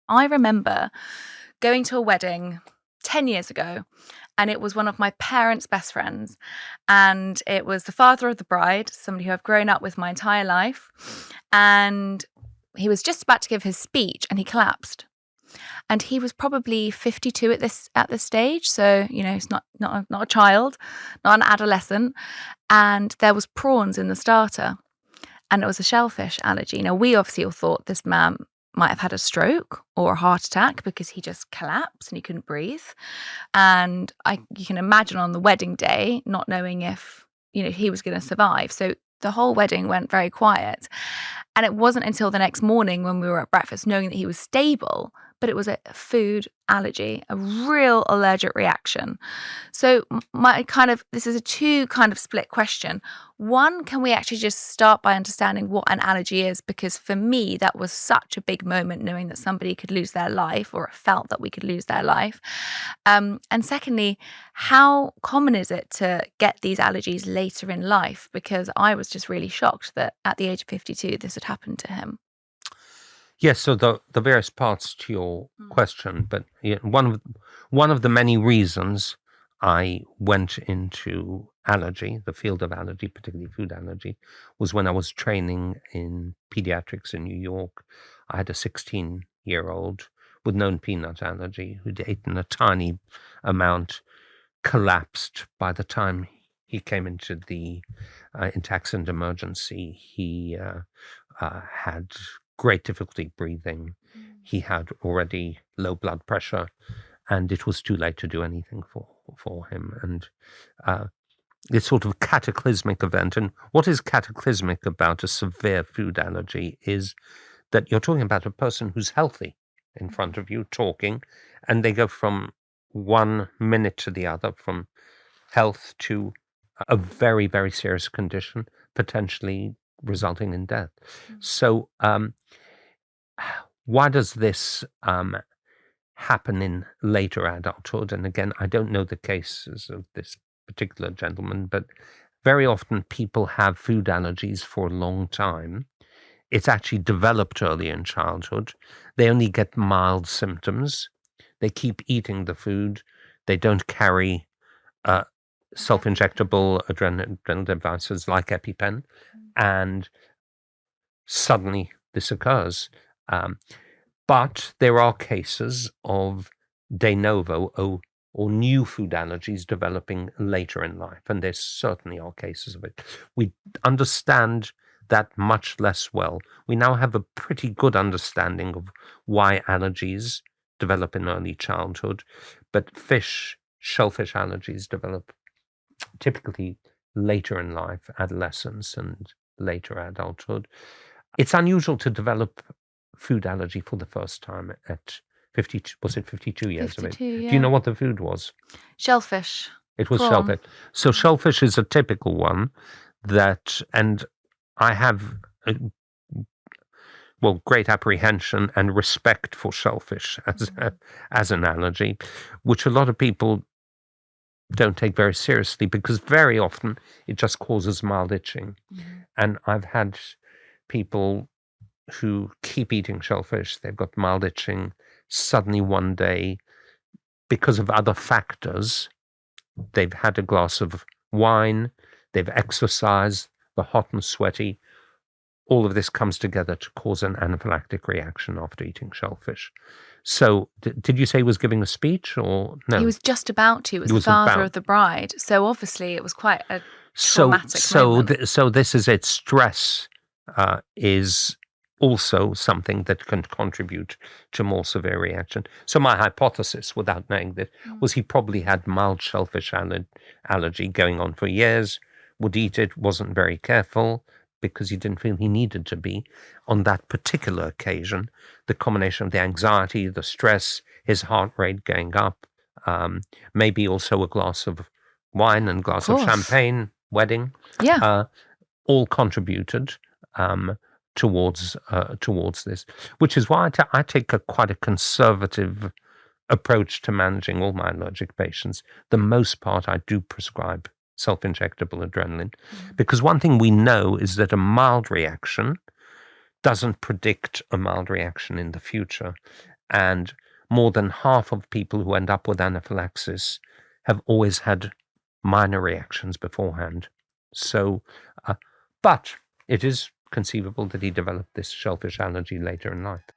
I remember going to a wedding 10 years ago, and it was one of my parents' best friends. And it was the father of the bride, somebody who I've grown up with my entire life. And he was just about to give his speech and he collapsed. And he was probably 52 at this stage. So, he's not a child, not an adolescent. And there was prawns in the starter. And it was a shellfish allergy. Now, we obviously all thought this man might have had a stroke or a heart attack because he just collapsed and he couldn't breathe. And you can imagine on the wedding day, not knowing if, he was going to survive. So the whole wedding went very quiet. And it wasn't until the next morning when we were at breakfast, knowing that he was stable, but it was a food allergy, a real allergic reaction. So this is a two kind of split question. One, can we actually just start by understanding what an allergy is? Because for me, that was such a big moment, knowing that somebody could lose their life, or felt that we could lose their life. And secondly, how common is it to get these allergies later in life? Because I was just really shocked that at the age of 52, this had happened to him. Yes, so the various parts to your question, but one of the many reasons I went into allergy, the field of allergy, particularly food allergy, was when I was training in pediatrics in New York. I had a 16-year-old with known peanut allergy who'd eaten a tiny amount, collapsed. By the time he came into the accident emergency, he had great difficulty breathing. He had already low blood pressure, and it was too late to do anything for him. And this sort of cataclysmic event, and what is cataclysmic about a severe food allergy is that you're talking about a person who's healthy in front of you talking, and they go from 1 minute to the other, from health to a very, very serious condition, potentially resulting in death. So why does this happen in later adulthood? And again, I don't know the cases of this particular gentleman, but very often people have food allergies for a long time. It's actually developed early in childhood. They only get mild symptoms. They keep eating the food. They don't carry self-injectable adrenal devices like EpiPen, and suddenly this occurs. But there are cases of de novo or new food allergies developing later in life, and there certainly are cases of it. We understand that much less well. We now have a pretty good understanding of why allergies develop in early childhood, but shellfish allergies develop typically later in life, adolescence and later adulthood. It's unusual to develop food allergy for the first time at 52. Was it 52 years of age? Yeah. Do you know what the food was? Shellfish. It was shellfish. So shellfish is a typical one and I have great apprehension and respect for shellfish as an allergy, which a lot of people don't take very seriously, because very often it just causes mild itching. And I've had people who keep eating shellfish, they've got mild itching, suddenly one day, because of other factors, they've had a glass of wine, they've exercised, they're hot and sweaty. All of this comes together to cause an anaphylactic reaction after eating shellfish. So, did you say he was giving a speech, or no? He was just about to. It was the father of the bride. So obviously it was quite a traumatic moment. So this is it. Stress is also something that can contribute to more severe reaction. So my hypothesis, without knowing this, was he probably had mild shellfish allergy going on for years, would eat it, wasn't very careful, because he didn't feel he needed to be. On that particular occasion, the combination of the anxiety, the stress, his heart rate going up, maybe also a glass of wine and glass of champagne, wedding, all contributed towards this, which is why I take quite a conservative approach to managing all my allergic patients. The most part I do prescribe self-injectable adrenaline, because one thing we know is that a mild reaction doesn't predict a mild reaction in the future. And more than half of people who end up with anaphylaxis have always had minor reactions beforehand. So, but it is conceivable that he developed this shellfish allergy later in life.